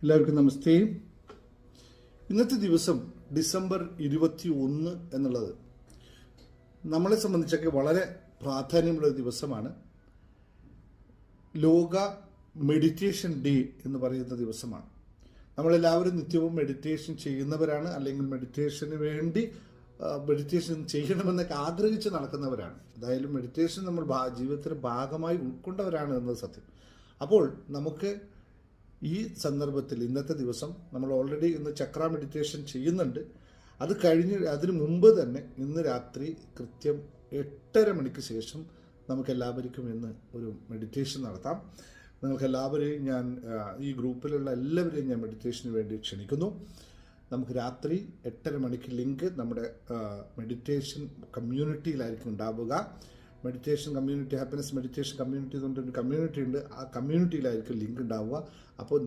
എല്ലാവർക്കും നമസ്തേ. ഇന്നത്തെ ദിവസം ഡിസംബർ 21 എന്നുള്ളത് നമ്മളെ സംബന്ധിച്ചൊക്കെ വളരെ പ്രാധാന്യമുള്ള ദിവസമാണ്. ലോക മെഡിറ്റേഷൻ ഡേ എന്ന് പറയുന്ന ദിവസമാണ്. നമ്മളെല്ലാവരും നിത്യവും മെഡിറ്റേഷൻ ചെയ്യുന്നവരാണ്, അല്ലെങ്കിൽ മെഡിറ്റേഷന് വേണ്ടി മെഡിറ്റേഷൻ ചെയ്യണമെന്നൊക്കെ ആഗ്രഹിച്ച് നടക്കുന്നവരാണ്. അതായത് മെഡിറ്റേഷൻ നമ്മൾ ജീവിതത്തിൻ്റെ ഭാഗമായി ഉൾക്കൊണ്ടവരാണ് എന്നത് സത്യം. അപ്പോൾ നമുക്ക് ഈ സന്ദർഭത്തിൽ ഇന്നത്തെ ദിവസം നമ്മൾ ഓൾറെഡി ഇന്ന് ചക്ര മെഡിറ്റേഷൻ ചെയ്യുന്നുണ്ട്. അത് കഴിഞ്ഞ് അതിനു മുമ്പ് തന്നെ ഇന്ന് രാത്രി കൃത്യം 8:30 മണിക്ക് ശേഷം നമുക്കെല്ലാവർക്കും ഇന്ന് ഒരു മെഡിറ്റേഷൻ നടത്താം. നിങ്ങൾക്കെല്ലാവരെയും ഞാൻ ഈ ഗ്രൂപ്പിലുള്ള എല്ലാവരെയും ഞാൻ മെഡിറ്റേഷന് വേണ്ടി ക്ഷണിക്കുന്നു. നമുക്ക് രാത്രി 8:30 മണിക്ക് ലിങ്ക് നമ്മുടെ മെഡിറ്റേഷൻ കമ്മ്യൂണിറ്റിയിലായിരിക്കും ഉണ്ടാവുക. Meditation community, happiness meditation community എന്നൊരു കമ്മ്യൂണിറ്റി ഉണ്ട്. ആ കമ്മ്യൂണിറ്റിയിലായിരിക്കും ലിങ്ക് ഉണ്ടാവുക. അപ്പോൾ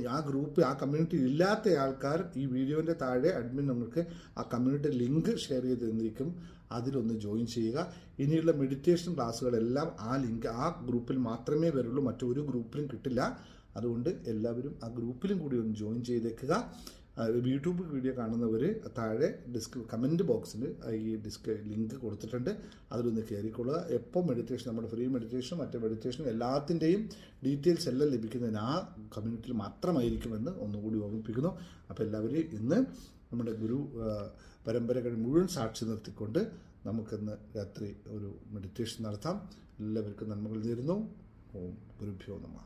ആ കമ്മ്യൂണിറ്റി ഇല്ലാത്ത ആൾക്കാർ ഈ വീഡിയോൻ്റെ താഴെ അഡ്മിൻ നമുക്ക് ആ കമ്മ്യൂണിറ്റി ലിങ്ക് ഷെയർ ചെയ്ത് തന്നിരിക്കും. അതിലൊന്ന് ജോയിൻ ചെയ്യുക. ഇനിയുള്ള മെഡിറ്റേഷൻ ക്ലാസ്സുകളെല്ലാം ആ ഗ്രൂപ്പിൽ മാത്രമേ വരുള്ളൂ, മറ്റൊരു ഗ്രൂപ്പിലും കിട്ടില്ല. അതുകൊണ്ട് എല്ലാവരും ആ ഗ്രൂപ്പിലും കൂടി ഒന്ന് ജോയിൻ ചെയ്തേക്കുക. യൂട്യൂബ് വീഡിയോ കാണുന്നവർ താഴെ കമൻറ്റ് ബോക്സിൽ ഈ ലിങ്ക് കൊടുത്തിട്ടുണ്ട്, അതിലൊന്ന് കയറിക്കൊള്ളുക. എപ്പോൾ മെഡിറ്റേഷൻ, നമ്മുടെ ഫ്രീ മെഡിറ്റേഷൻ മറ്റേ മെഡിറ്റേഷനും എല്ലാത്തിൻ്റെയും ഡീറ്റെയിൽസ് എല്ലാം ലഭിക്കുന്നതിന് ആ കമ്മ്യൂണിറ്റിയിൽ മാത്രമായിരിക്കുമെന്ന് ഒന്നുകൂടി ഓർമ്മിപ്പിക്കുന്നു. അപ്പോൾ എല്ലാവരും ഇന്ന് നമ്മുടെ ഗുരു പരമ്പരകൾ മുഴുവൻ സാക്ഷി നിർത്തിക്കൊണ്ട് നമുക്കിന്ന് രാത്രി ഒരു മെഡിറ്റേഷൻ നടത്താം. എല്ലാവർക്കും നന്മകൾ നേരുന്നു. ഓം ഗുരുഭ്യോ നമഃ.